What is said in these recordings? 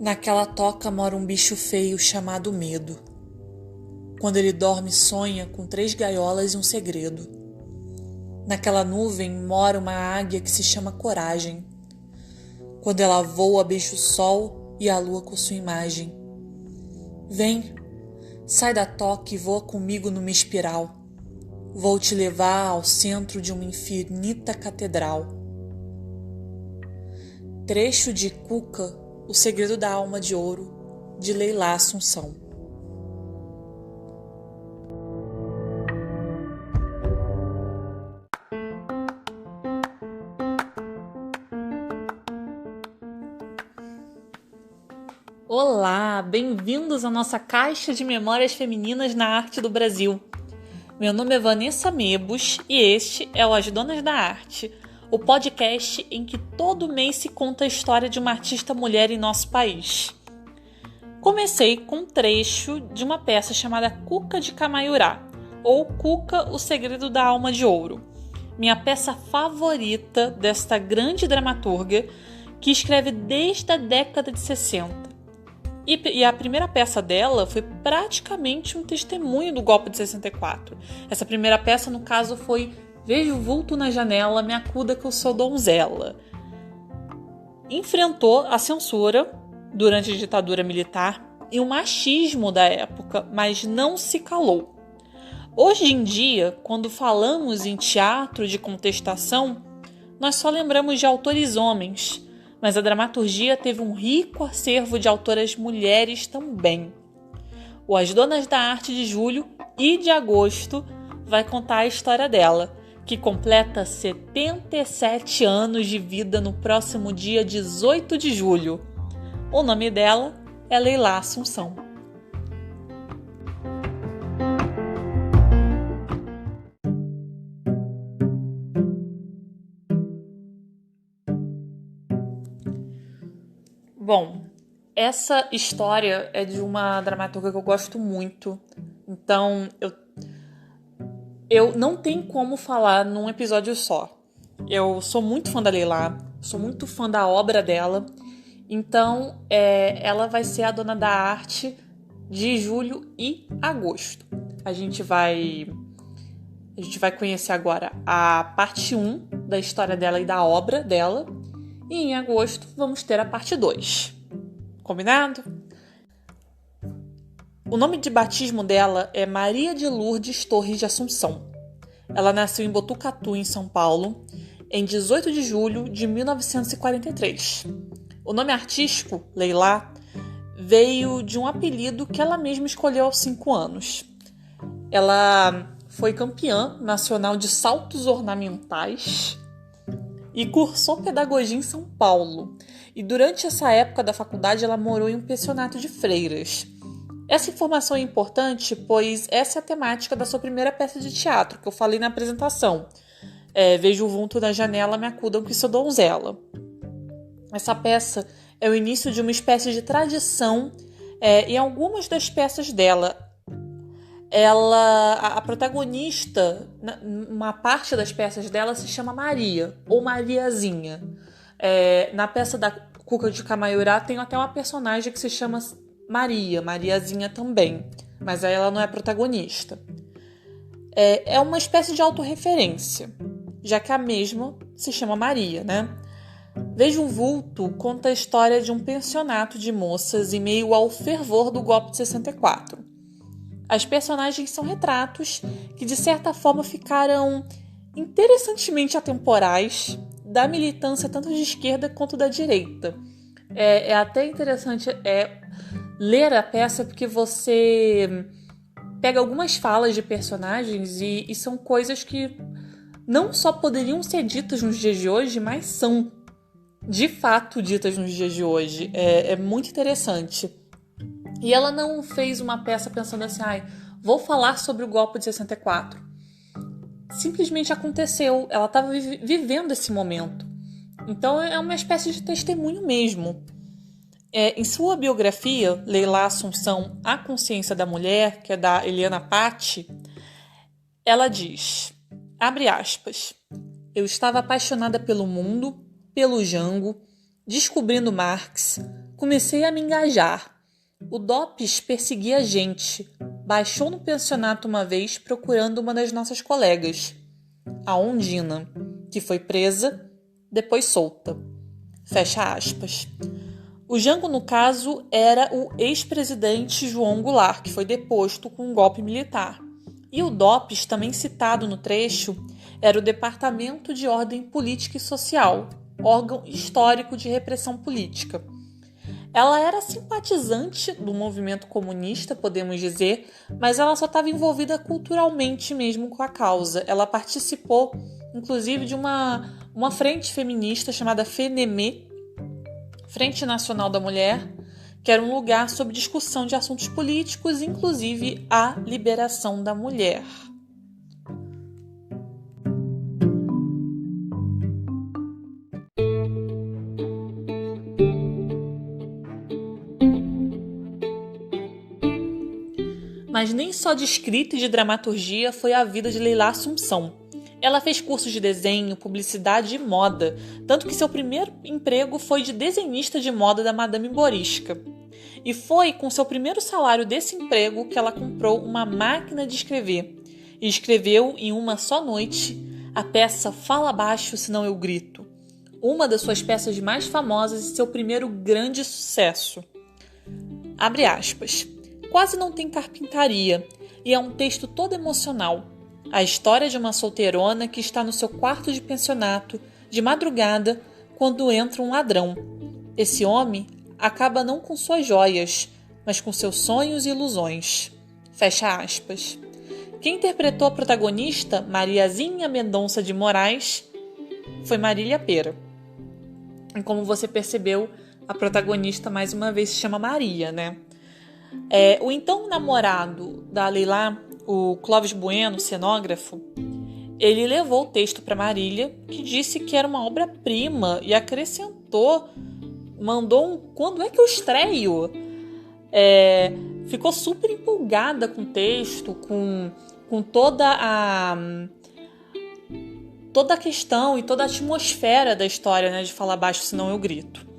Naquela toca mora um bicho feio chamado medo. Quando ele dorme, sonha com 3 gaiolas e um segredo. Naquela nuvem mora uma águia que se chama coragem. Quando ela voa, beija o sol e a lua com sua imagem. Vem, sai da toca e voa comigo numa espiral. Vou te levar ao centro de uma infinita catedral. Trecho de Cuca, O Segredo da Alma de Ouro, de Leila Assunção. Olá, bem-vindos à nossa caixa de memórias femininas na arte do Brasil. Meu nome é Vanessa Mebos e este é o As Donas da Arte, o podcast em que todo mês se conta a história de uma artista mulher em nosso país. Comecei com um trecho de uma peça chamada Cuca de Camaiurá, ou Cuca, O Segredo da Alma de Ouro, minha peça favorita desta grande dramaturga que escreve desde a década de 60. E a primeira peça dela foi praticamente um testemunho do golpe de 64. Essa primeira peça, no caso, foi Vejo o vulto na janela, me acuda que eu sou donzela. Enfrentou a censura durante a ditadura militar e o machismo da época, mas não se calou. Hoje em dia, quando falamos em teatro de contestação, nós só lembramos de autores homens, mas a dramaturgia teve um rico acervo de autoras mulheres também. O As Donas da Arte de julho e de agosto vai contar a história dela, que completa 77 anos de vida no próximo dia 18 de julho. O nome dela é Leila Assunção. Bom, essa história é de uma dramaturga que eu gosto muito, então eu não tenho como falar num episódio só. Eu sou muito fã da Leila, sou muito fã da obra dela, então ela vai ser a dona da arte de julho e agosto. A gente vai conhecer agora a parte 1 da história dela e da obra dela, e em agosto vamos ter a parte 2. Combinado? O nome de batismo dela é Maria de Lourdes Torres de Assunção. Ela nasceu em Botucatu, em São Paulo, em 18 de julho de 1943. O nome artístico, Leila, veio de um apelido que ela mesma escolheu aos 5 anos. Ela foi campeã nacional de saltos ornamentais e cursou pedagogia em São Paulo. E durante essa época da faculdade, ela morou em um pensionato de freiras. Essa informação é importante, pois essa é a temática da sua primeira peça de teatro, que eu falei na apresentação. Vejo o vulto na janela, me acudam que sou donzela. Essa peça é o início de uma espécie de tradição em algumas das peças dela. A protagonista, uma parte das peças dela se chama Maria, ou Mariazinha. Na peça da Cuca de Camaiurá tem até uma personagem que se chama Mariazinha também, mas ela não é protagonista. É uma espécie de autorreferência, já que a mesma se chama Maria, né? Vejo um vulto conta a história de um pensionato de moças em meio ao fervor do golpe de 64. As personagens são retratos que, de certa forma, ficaram interessantemente atemporais da militância tanto de esquerda quanto da direita. É até interessante ler a peça porque você pega algumas falas de personagens e são coisas que não só poderiam ser ditas nos dias de hoje, mas são de fato ditas nos dias de hoje. É muito interessante. E ela não fez uma peça pensando assim, vou falar sobre o golpe de 64. Simplesmente aconteceu, ela estava vivendo esse momento. Então é uma espécie de testemunho mesmo. Em sua biografia, Leila Assunção, A Consciência da Mulher, que é da Eliana Patti, ela diz, abre aspas, eu estava apaixonada pelo mundo, pelo Jango, descobrindo Marx, Comecei a me engajar. O DOPS perseguia a gente. Baixou no pensionato uma vez procurando uma das nossas colegas, a Ondina, que foi presa, depois solta. Fecha aspas. O Jango, no caso, era o ex-presidente João Goulart, que foi deposto com um golpe militar. E o DOPS, também citado no trecho, era o Departamento de Ordem Política e Social, órgão histórico de repressão política. Ela era simpatizante do movimento comunista, podemos dizer, mas ela só estava envolvida culturalmente mesmo com a causa. Ela participou, inclusive, de uma frente feminista chamada FENEME, Frente Nacional da Mulher, que era um lugar sobre discussão de assuntos políticos, inclusive a liberação da mulher. Mas nem só de escrita e de dramaturgia foi a vida de Leila Assunção. Ela fez cursos de desenho, publicidade e moda, tanto que seu primeiro emprego foi de desenhista de moda da Madame Borisca. E foi com seu primeiro salário desse emprego que ela comprou uma máquina de escrever e escreveu em uma só noite a peça Fala Baixo, Senão Eu Grito, uma das suas peças mais famosas e seu primeiro grande sucesso. Abre aspas. Quase não tem carpintaria e é um texto todo emocional. A história de uma solteirona que está no seu quarto de pensionato, de madrugada, quando entra um ladrão. Esse homem acaba não com suas joias, mas com seus sonhos e ilusões. Fecha aspas. Quem interpretou a protagonista, Mariazinha Mendonça de Moraes, foi Marília Pêra. E como você percebeu, a protagonista mais uma vez se chama Maria, né? O então namorado da Leila, o Clóvis Bueno, cenógrafo, ele levou o texto para Marília, que disse que era uma obra-prima e acrescentou, mandou um "quando é que eu estreio?". Ficou super empolgada com o texto, com toda a questão e toda a atmosfera da história, né, de Fala Baixo, Senão Eu Grito.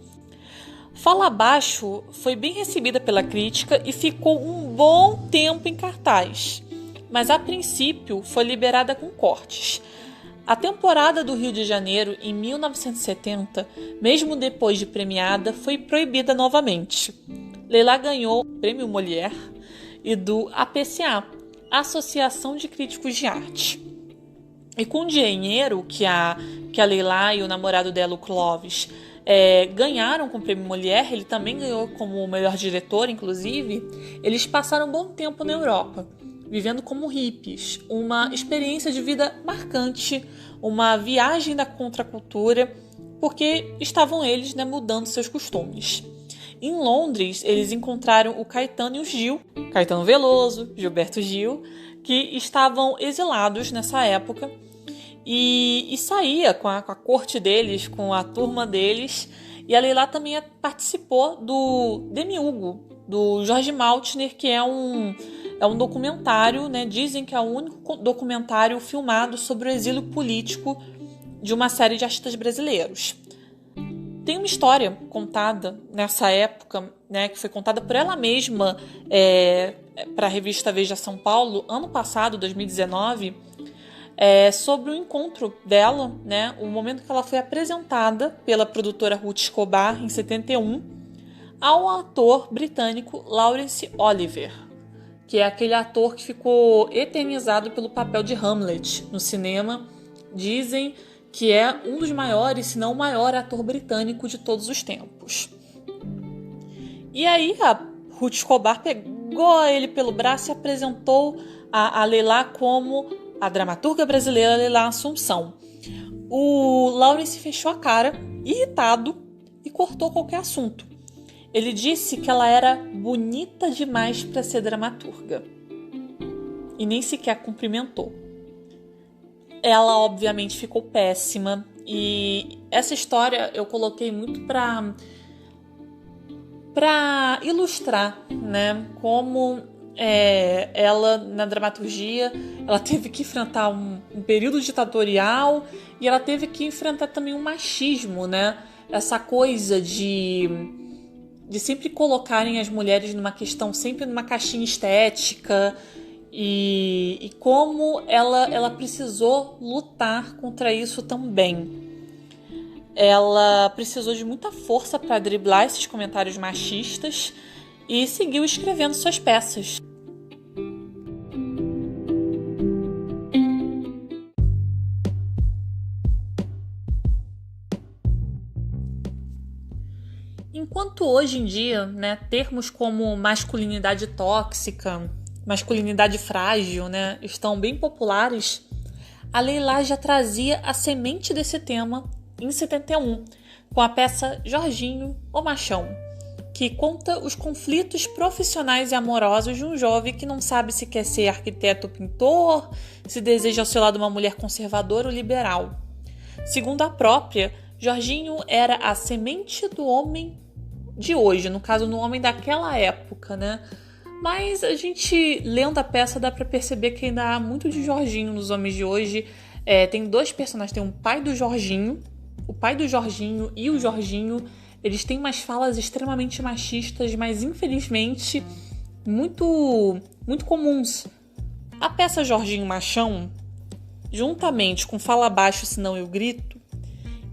Fala Baixo foi bem recebida pela crítica e ficou um bom tempo em cartaz, mas a princípio foi liberada com cortes. A temporada do Rio de Janeiro, em 1970, mesmo depois de premiada, foi proibida novamente. Leila ganhou o Prêmio Molière e do APCA, Associação de Críticos de Arte. E com o dinheiro que a Leila e o namorado dela, o Clóvis, ganharam com o Prêmio Molière, ele também ganhou como o melhor diretor, inclusive, eles passaram um bom tempo na Europa, vivendo como hippies, uma experiência de vida marcante, uma viagem da contracultura, porque estavam eles, né, mudando seus costumes. Em Londres, eles encontraram o Caetano e o Gil, Caetano Veloso, Gilberto Gil, que estavam exilados nessa época, e saía com a corte deles, com a turma deles. E a Leila também participou do Demiurgo, do Jorge Maltner, que é um documentário, né? Dizem que é o único documentário filmado sobre o exílio político de uma série de artistas brasileiros. Tem uma história contada nessa época, né, que foi contada por ela mesma para a revista Veja São Paulo, ano passado, 2019, sobre o encontro dela, né, o momento que ela foi apresentada pela produtora Ruth Escobar, em 71, ao ator britânico Laurence Olivier, que é aquele ator que ficou eternizado pelo papel de Hamlet no cinema. Dizem que é um dos maiores, se não o maior ator britânico de todos os tempos. E aí a Ruth Escobar pegou ele pelo braço e apresentou a Leila como a dramaturga brasileira Leila Assunção. O Laurence fechou a cara, irritado, e cortou qualquer assunto. Ele disse que ela era bonita demais para ser dramaturga. E nem sequer cumprimentou. Ela, obviamente, ficou péssima. E essa história eu coloquei muito para ilustrar, né, como ela, na dramaturgia, ela teve que enfrentar um período ditatorial e ela teve que enfrentar também um machismo, né? Essa coisa de de sempre colocarem as mulheres numa questão, sempre numa caixinha estética, e como ela precisou lutar contra isso também. Ela precisou de muita força para driblar esses comentários machistas e seguiu escrevendo suas peças. Enquanto hoje em dia, né, termos como masculinidade tóxica, masculinidade frágil, né, estão bem populares, a Leila já trazia a semente desse tema em 71, com a peça Jorginho, o Machão, que conta os conflitos profissionais e amorosos de um jovem que não sabe se quer ser arquiteto ou pintor, se deseja ao seu lado uma mulher conservadora ou liberal. Segundo a própria, Jorginho era a semente do homem de hoje, no caso, no homem daquela época, né? Mas a gente, lendo a peça, dá pra perceber que ainda há muito de Jorginho nos homens de hoje. Tem dois personagens, tem o pai do Jorginho e o Jorginho. Eles têm umas falas extremamente machistas, mas infelizmente muito, muito comuns. A peça Jorginho Machão, juntamente com Fala Baixo Senão Eu Grito,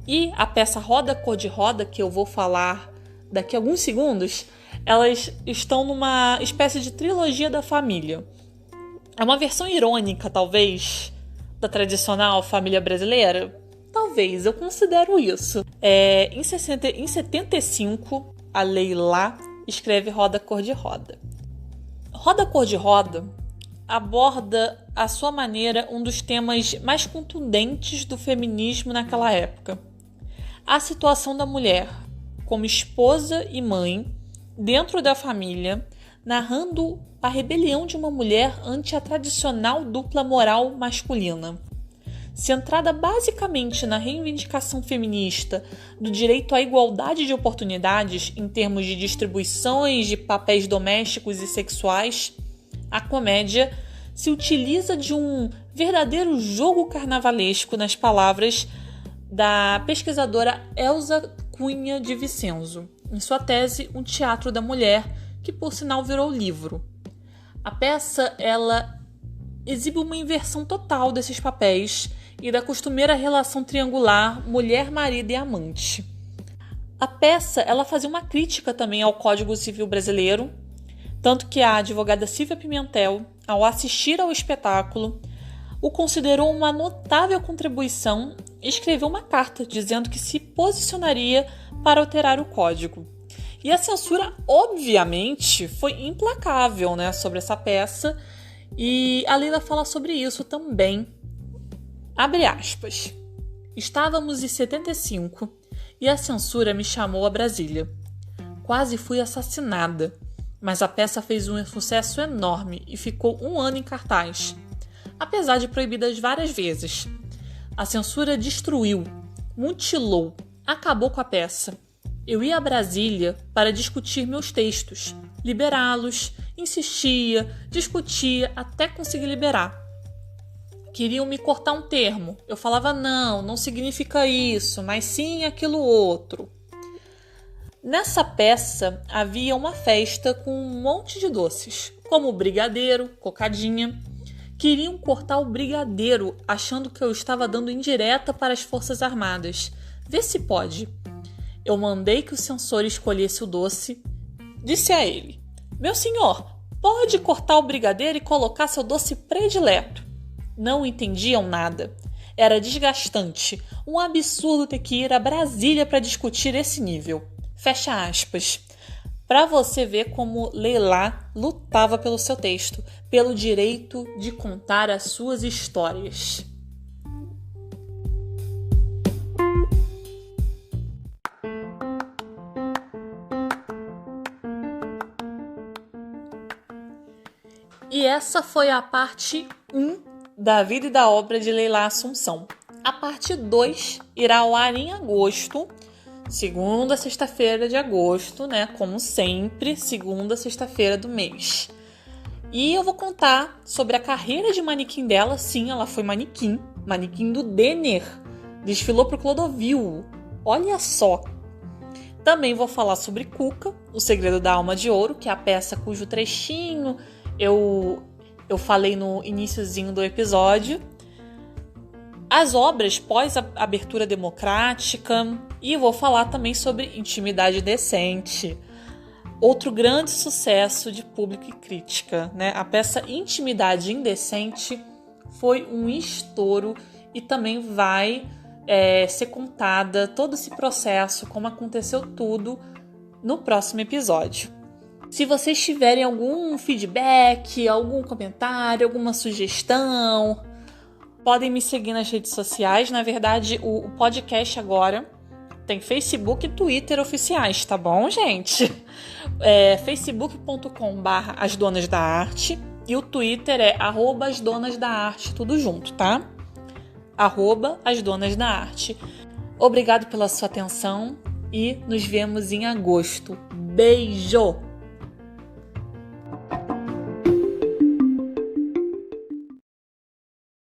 e a peça Roda Cor de Roda, que eu vou falar daqui a alguns segundos, elas estão numa espécie de trilogia da família. É uma versão irônica, talvez, da tradicional família brasileira? Talvez, eu considero isso. Em 75, a Leila escreve Roda Cor de Roda. Roda Cor de Roda aborda, à sua maneira, um dos temas mais contundentes do feminismo naquela época. A situação da mulher como esposa e mãe dentro da família, narrando a rebelião de uma mulher ante a tradicional dupla moral masculina. Centrada basicamente na reivindicação feminista do direito à igualdade de oportunidades em termos de distribuições de papéis domésticos e sexuais, a comédia se utiliza de um verdadeiro jogo carnavalesco, nas palavras da pesquisadora Elza Cunha de Vicenzo, em sua tese Um Teatro da Mulher, que por sinal virou livro. A peça ela exibe uma inversão total desses papéis e da costumeira relação triangular mulher, marido e amante. A peça ela fazia uma crítica também ao Código Civil brasileiro, tanto que a advogada Silvia Pimentel, ao assistir ao espetáculo, o considerou uma notável contribuição e escreveu uma carta dizendo que se posicionaria para alterar o código. E a censura, obviamente, foi implacável, né, sobre essa peça, e a Leila fala sobre isso também. Abre aspas. Estávamos em 75 e a censura me chamou a Brasília. Quase fui assassinada, mas a peça fez um sucesso enorme e ficou 1 ano em cartaz, apesar de proibidas várias vezes. A censura destruiu, mutilou, acabou com a peça. Eu ia a Brasília para discutir meus textos, liberá-los, insistia, discutia até conseguir liberar. Queriam me cortar um termo. Eu falava não significa isso, mas sim aquilo outro. Nessa peça havia uma festa com um monte de doces, como brigadeiro, cocadinha. Queriam cortar o brigadeiro, achando que eu estava dando indireta para as Forças Armadas. Vê se pode. Eu mandei que o censor escolhesse o doce. Disse a ele: meu senhor, pode cortar o brigadeiro e colocar seu doce predileto. Não entendiam nada. Era desgastante. Um absurdo ter que ir a Brasília para discutir esse nível. Fecha aspas. Para você ver como Leila lutava pelo seu texto, pelo direito de contar as suas histórias. E essa foi a parte 1 da vida e da obra de Leila Assunção. A parte 2 irá ao ar em agosto, segunda sexta-feira de agosto, né? Como sempre, segunda sexta-feira do mês. E eu vou contar sobre a carreira de manequim dela. Sim, ela foi manequim do Denner. Desfilou para o Clodovil. Olha só. Também vou falar sobre Cuca, O Segredo da Alma de Ouro, que é a peça cujo trechinho eu falei no iniciozinho do episódio. As obras pós-abertura democrática, e vou falar também sobre Intimidade Decente, outro grande sucesso de público e crítica, né? A peça Intimidade Indecente foi um estouro e também vai ser contada todo esse processo, como aconteceu tudo, no próximo episódio. Se vocês tiverem algum feedback, algum comentário, alguma sugestão, podem me seguir nas redes sociais. Na verdade, o podcast agora tem Facebook e Twitter oficiais, tá bom, gente? facebook.com/asdonasdaarte e o Twitter é @asdonasdaarte, tudo junto, tá? @asdonasdaarte. Obrigado pela sua atenção e nos vemos em agosto. Beijo!